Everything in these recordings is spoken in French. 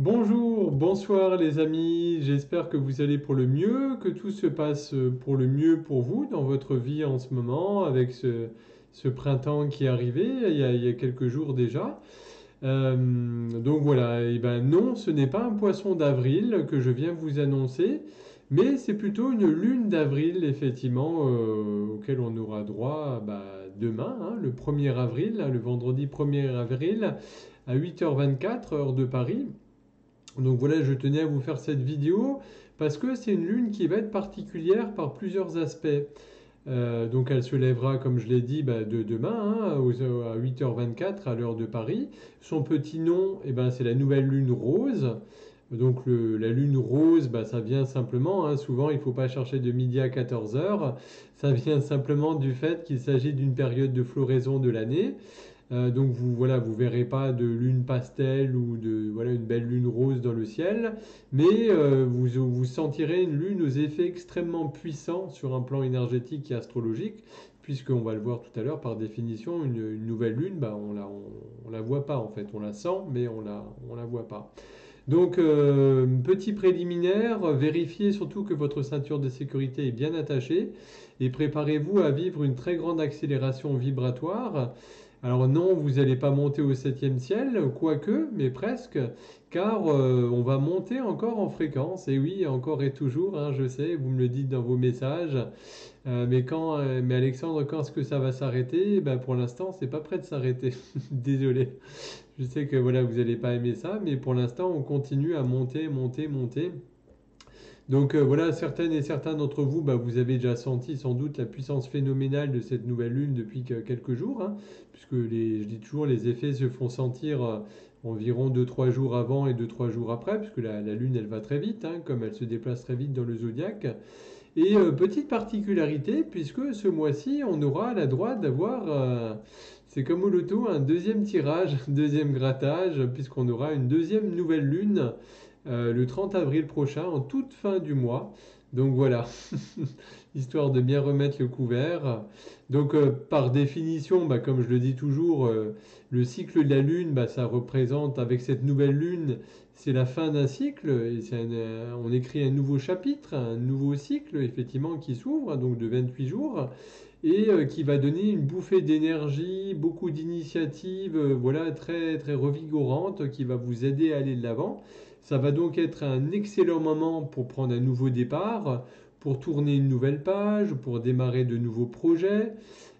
Bonjour, bonsoir les amis, j'espère que vous allez pour le mieux, que tout se passe pour le mieux pour vous dans votre vie en ce moment, avec ce printemps qui est arrivé il y a quelques jours déjà. Donc voilà, et ben non, ce n'est pas un poisson d'avril que je viens vous annoncer, mais c'est plutôt une lune d'avril, effectivement, auquel on aura droit demain, hein, le 1er avril, là, le vendredi 1er avril, à 8h24, heure de Paris. Donc voilà, je tenais à vous faire cette vidéo parce que c'est une lune qui va être particulière par plusieurs aspects. Donc elle se lèvera, comme je l'ai dit, de demain, hein, à 8h24 à l'heure de Paris. Son petit nom, eh ben, c'est la nouvelle lune rose. Donc la lune rose, ça vient simplement, hein, souvent il ne faut pas chercher de midi à 14 heures, ça vient simplement du fait qu'il s'agit d'une période de floraison de l'année. Donc vous verrez pas de lune pastel ou de voilà une belle lune rose dans le ciel, mais vous sentirez une lune aux effets extrêmement puissants sur un plan énergétique et astrologique, puisqu'on va le voir tout à l'heure par définition, une nouvelle lune, on la voit pas en fait, on la sent, mais on la voit pas. Donc, petit préliminaire, vérifiez surtout que votre ceinture de sécurité est bien attachée et préparez-vous à vivre une très grande accélération vibratoire. Alors non, vous n'allez pas monter au septième ciel, quoique, mais presque, car on va monter encore en fréquence. Et oui, encore et toujours, hein, je sais, vous me le dites dans vos messages. Mais Alexandre, quand est-ce que ça va s'arrêter? Eh ben, pour l'instant, c'est pas prêt de s'arrêter. Désolé. Je sais que voilà, vous n'allez pas aimer ça, mais pour l'instant, on continue à monter, monter, monter. Donc voilà, certaines et certains d'entre vous, vous avez déjà senti sans doute la puissance phénoménale de cette nouvelle lune depuis quelques jours, hein, puisque je dis toujours, les effets se font sentir environ 2-3 jours avant et 2-3 jours après, puisque la lune, elle va très vite, hein, comme elle se déplace très vite dans le zodiaque. Et petite particularité, puisque ce mois-ci, on aura la droite d'avoir, c'est comme au loto, un deuxième tirage, deuxième grattage, puisqu'on aura une deuxième nouvelle lune le 30 avril prochain, en toute fin du mois. Donc voilà, histoire de bien remettre le couvert. Donc par définition, comme je le dis toujours, le cycle de la Lune, ça représente avec cette nouvelle Lune, c'est la fin d'un cycle. Et on écrit un nouveau chapitre, un nouveau cycle effectivement qui s'ouvre, donc de 28 jours et qui va donner une bouffée d'énergie, beaucoup d'initiatives, voilà, très, très revigorante, qui va vous aider à aller de l'avant. Ça va donc être un excellent moment pour prendre un nouveau départ, pour tourner une nouvelle page, pour démarrer de nouveaux projets.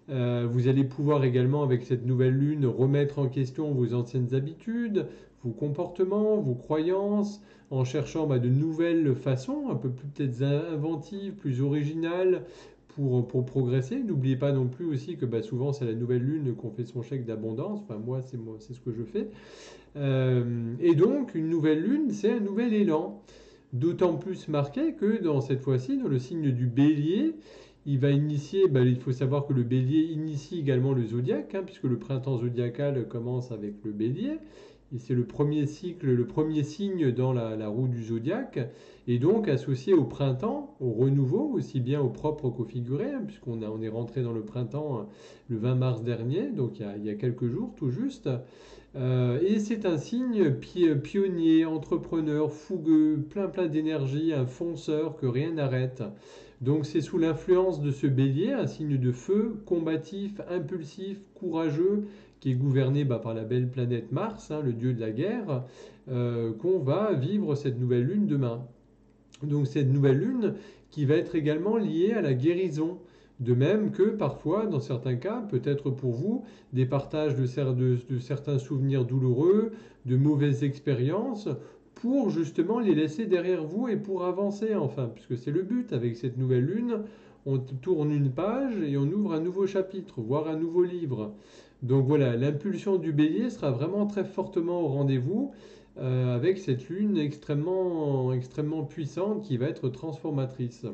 Vous allez pouvoir également, avec cette nouvelle lune, remettre en question vos anciennes habitudes, vos comportements, vos croyances, en cherchant de nouvelles façons, un peu plus peut-être inventives, plus originales, pour progresser. N'oubliez pas non plus aussi que souvent c'est la nouvelle lune qu'on fait son chèque d'abondance. Enfin moi c'est ce que je fais. Et donc une nouvelle lune, c'est un nouvel élan. D'autant plus marqué que dans cette fois-ci, dans le signe du bélier, il va initier, il faut savoir que le bélier initie également le zodiaque, hein, puisque le printemps zodiacal commence avec le bélier. Et c'est le premier cycle, le premier signe dans la roue du zodiaque, et donc associé au printemps, au renouveau, aussi bien au propre qu'au figuré, hein, on est rentré dans le printemps le 20 mars dernier, donc il y a quelques jours tout juste. Et c'est un signe pionnier, entrepreneur, fougueux, plein plein d'énergie, un fonceur que rien n'arrête. Donc c'est sous l'influence de ce bélier, un signe de feu, combatif, impulsif, courageux, qui est gouverné par la belle planète Mars, hein, le dieu de la guerre, qu'on va vivre cette nouvelle lune demain. Donc cette nouvelle lune qui va être également liée à la guérison. De même que parfois, dans certains cas, peut-être pour vous, des partages de certains souvenirs douloureux, de mauvaises expériences, pour justement les laisser derrière vous et pour avancer enfin, puisque c'est le but avec cette nouvelle lune, on tourne une page et on ouvre un nouveau chapitre, voire un nouveau livre. Donc voilà, l'impulsion du bélier sera vraiment très fortement au rendez-vous avec cette lune extrêmement, extrêmement puissante qui va être transformatrice.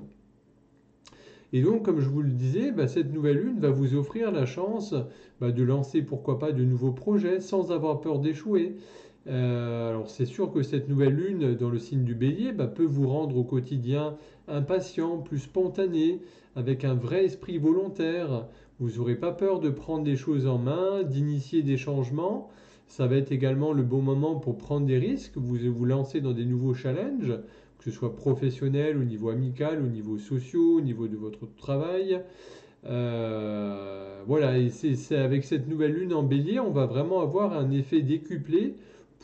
Et donc, comme je vous le disais, cette nouvelle lune va vous offrir la chance de lancer, pourquoi pas, de nouveaux projets sans avoir peur d'échouer. Alors c'est sûr que cette nouvelle lune dans le signe du bélier peut vous rendre au quotidien impatient, plus spontané, avec un vrai esprit volontaire. Vous n'aurez pas peur de prendre des choses en main, d'initier des changements. Ça va être également le bon moment pour prendre des risques, vous lancer dans des nouveaux challenges, que ce soit professionnel, au niveau amical, au niveau social, au niveau de votre travail. Voilà, et c'est avec cette nouvelle lune en bélier, on va vraiment avoir un effet décuplé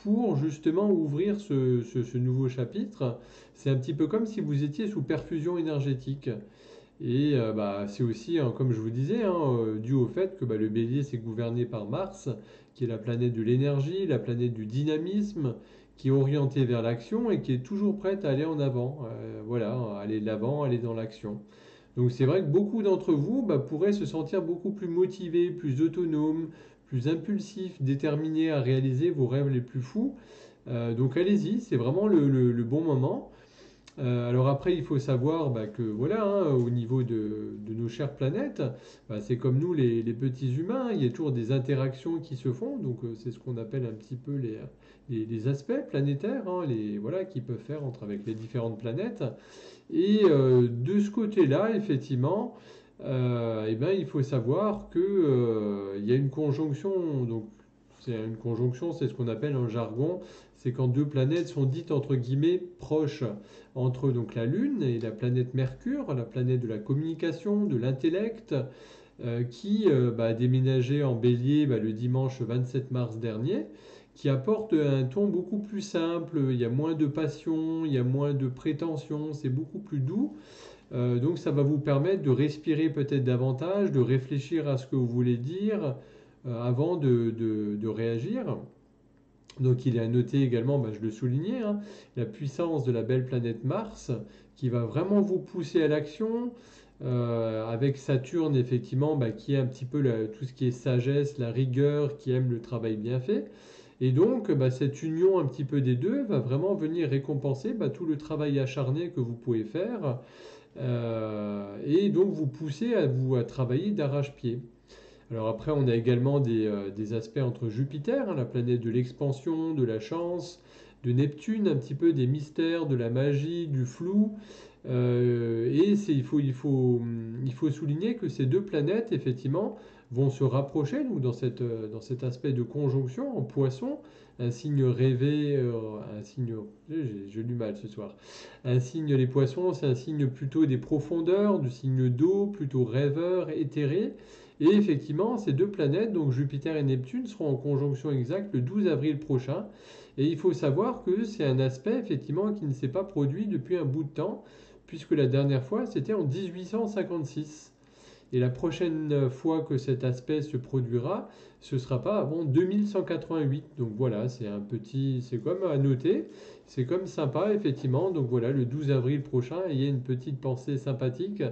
pour justement ouvrir ce nouveau chapitre. C'est un petit peu comme si vous étiez sous perfusion énergétique. Et bah, c'est aussi, hein, comme je vous disais, hein, dû au fait que bah, le bélier c'est gouverné par Mars, qui est la planète de l'énergie, la planète du dynamisme, qui est orientée vers l'action et qui est toujours prête à aller en avant. Voilà, aller de l'avant, aller dans l'action. Donc c'est vrai que beaucoup d'entre vous bah, pourraient se sentir beaucoup plus motivés, plus autonomes, plus impulsifs, déterminés à réaliser vos rêves les plus fous. Donc allez-y, c'est vraiment le bon moment. Alors après, il faut savoir bah, que voilà, hein, au niveau de nos chères planètes, bah, c'est comme nous les petits humains, il y a toujours des interactions qui se font, donc c'est ce qu'on appelle un petit peu les aspects planétaires, hein, voilà, qui peuvent faire avec les différentes planètes. Et de ce côté-là, effectivement, eh ben, il faut savoir que, il y a une conjonction. Donc, c'est une conjonction, c'est ce qu'on appelle en jargon, c'est quand deux planètes sont dites entre guillemets proches entre donc la Lune et la planète Mercure, la planète de la communication, de l'intellect, qui bah, a déménagé en Bélier bah, le dimanche 27 mars dernier, qui apporte un ton beaucoup plus simple, il y a moins de passion, il y a moins de prétention, c'est beaucoup plus doux. Donc ça va vous permettre de respirer peut-être davantage, de réfléchir à ce que vous voulez dire avant de réagir. Donc il est à noter également, bah, je le soulignais, hein, la puissance de la belle planète Mars qui va vraiment vous pousser à l'action, avec Saturne effectivement bah, qui est un petit peu tout ce qui est sagesse, la rigueur, qui aime le travail bien fait. Et donc bah, cette union un petit peu des deux va vraiment venir récompenser bah, tout le travail acharné que vous pouvez faire, et donc vous pousser à travailler d'arrache-pied. Alors après, on a également des aspects entre Jupiter, hein, la planète de l'expansion, de la chance, de Neptune, un petit peu des mystères, de la magie, du flou. Et il faut souligner que ces deux planètes, effectivement, vont se rapprocher donc dans cet aspect de conjonction en poisson, un signe rêvé, un signe... J'ai du mal ce soir. Un signe, les poissons, c'est un signe plutôt des profondeurs, du signe d'eau, plutôt rêveur, éthéré. Et effectivement, ces deux planètes, donc Jupiter et Neptune, seront en conjonction exacte le 12 avril prochain. Et il faut savoir que c'est un aspect, effectivement, qui ne s'est pas produit depuis un bout de temps, puisque la dernière fois, c'était en 1856. Et la prochaine fois que cet aspect se produira, ce ne sera pas avant 2188. Donc voilà, c'est comme à noter, c'est comme sympa, effectivement. Donc voilà, le 12 avril prochain, il y a une petite pensée sympathique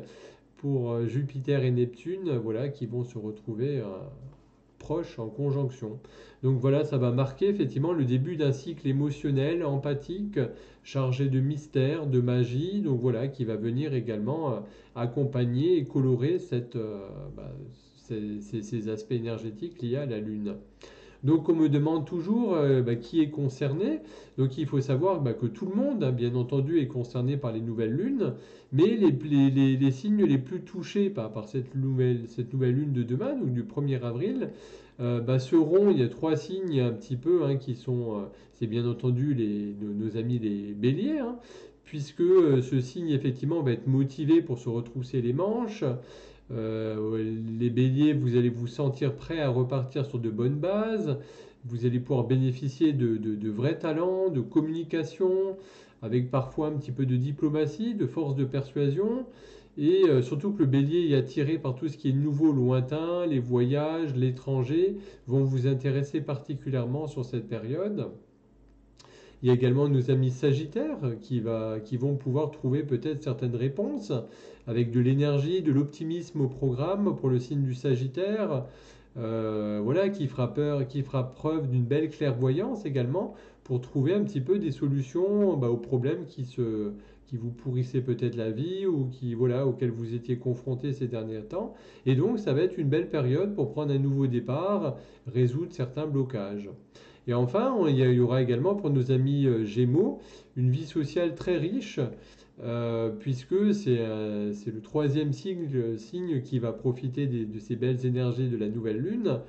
pour Jupiter et Neptune, voilà, qui vont se retrouver proches en conjonction. Donc voilà, ça va marquer effectivement le début d'un cycle émotionnel, empathique, chargé de mystère, de magie, donc voilà, qui va venir également accompagner et colorer bah, ces aspects énergétiques liés à la Lune. Donc on me demande toujours bah, qui est concerné. Donc il faut savoir bah, que tout le monde, hein, bien entendu, est concerné par les nouvelles lunes, mais les signes les plus touchés par cette nouvelle lune de demain, donc du 1er avril, bah, seront, il y a trois signes un petit peu hein, qui sont, c'est bien entendu nos amis les béliers, hein, puisque ce signe effectivement va être motivé pour se retrousser les manches. Les béliers, vous allez vous sentir prêt à repartir sur de bonnes bases. Vous allez pouvoir bénéficier de vrais talents, de communication, avec parfois un petit peu de diplomatie, de force de persuasion. Et surtout que le bélier est attiré par tout ce qui est nouveau, lointain, les voyages, l'étranger vont vous intéresser particulièrement sur cette période. Il y a également nos amis sagittaires qui vont pouvoir trouver peut-être certaines réponses avec de l'énergie, de l'optimisme au programme pour le signe du Sagittaire. Voilà, qui fera preuve d'une belle clairvoyance également pour trouver un petit peu des solutions bah, aux problèmes qui vous pourrissaient peut-être la vie ou voilà, auxquels vous étiez confrontés ces derniers temps. Et donc, ça va être une belle période pour prendre un nouveau départ, résoudre certains blocages. Et enfin, il y aura également pour nos amis Gémeaux une vie sociale très riche, puisque c'est le troisième signe qui va profiter de ces belles énergies de la nouvelle lune.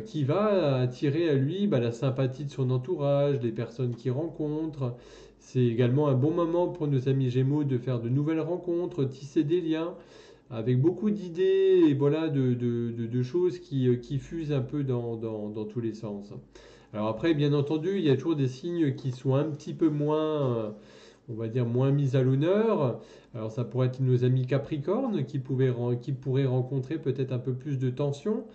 qui va attirer à lui la sympathie de son entourage, les personnes qu'il rencontre. C'est également un bon moment pour nos amis Gémeaux de faire de nouvelles rencontres, tisser des liens, avec beaucoup d'idées et voilà, de choses qui fusent un peu dans tous les sens. Alors après, bien entendu, il y a toujours des signes qui sont un petit peu moins, on va dire, moins mis à l'honneur. Alors ça pourrait être nos amis Capricornes qui pourraient rencontrer peut-être un peu plus de tension,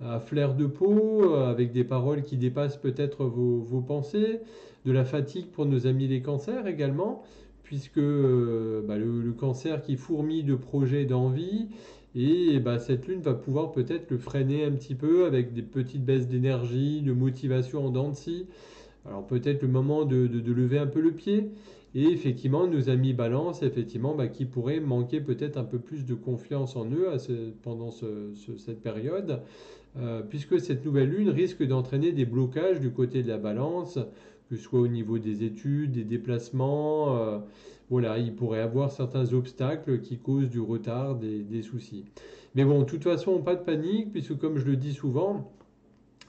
à flair de peau, avec des paroles qui dépassent peut-être vos pensées, de la fatigue pour nos amis les cancers également, puisque le cancer qui fourmille de projets, d'envie, et cette lune va pouvoir peut-être le freiner un petit peu avec des petites baisses d'énergie, de motivation en dents de scie. Alors peut-être le moment de lever un peu le pied. Et effectivement, nos amis balance, effectivement, qui pourraient manquer peut-être un peu plus de confiance en eux pendant cette période, puisque cette nouvelle lune risque d'entraîner des blocages du côté de la balance, que ce soit au niveau des études, des déplacements. Voilà, il pourrait y avoir certains obstacles qui causent du retard, des soucis. Mais bon, de toute façon, pas de panique, puisque comme je le dis souvent,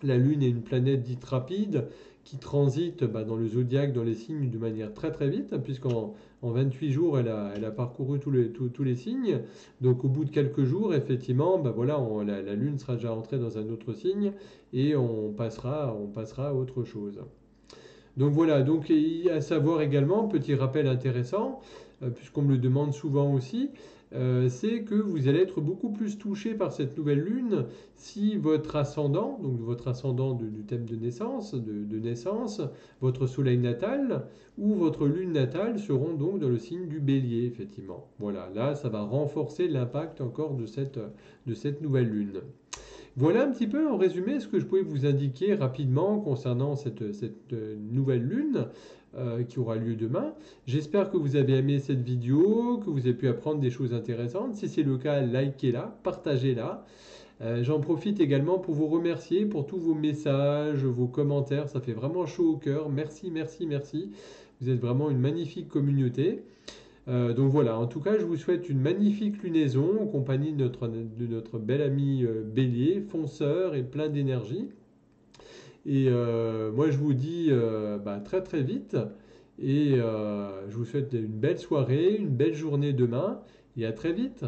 la Lune est une planète dite rapide qui transite dans le zodiaque, dans les signes de manière très très vite, puisqu'en 28 jours, elle a parcouru tous les signes. Donc au bout de quelques jours, effectivement, voilà, la Lune sera déjà entrée dans un autre signe et on passera à autre chose. Donc voilà, donc à savoir également, petit rappel intéressant, puisqu'on me le demande souvent aussi, c'est que vous allez être beaucoup plus touché par cette nouvelle lune si votre ascendant, donc votre ascendant du thème de naissance, de naissance, votre soleil natal ou votre lune natale seront donc dans le signe du bélier, effectivement. Voilà, là, ça va renforcer l'impact encore de cette nouvelle lune. Voilà un petit peu en résumé ce que je pouvais vous indiquer rapidement concernant cette nouvelle lune qui aura lieu demain. J'espère que vous avez aimé cette vidéo, que vous avez pu apprendre des choses intéressantes. Si c'est le cas, likez-la, partagez-la. J'en profite également pour vous remercier pour tous vos messages, vos commentaires. Ça fait vraiment chaud au cœur. Merci, merci, merci. Vous êtes vraiment une magnifique communauté. Donc voilà, en tout cas, je vous souhaite une magnifique lunaison en compagnie de notre bel ami Bélier, fonceur et plein d'énergie. Et moi, je vous dis très très vite. Et je vous souhaite une belle soirée, une belle journée demain. Et à très vite.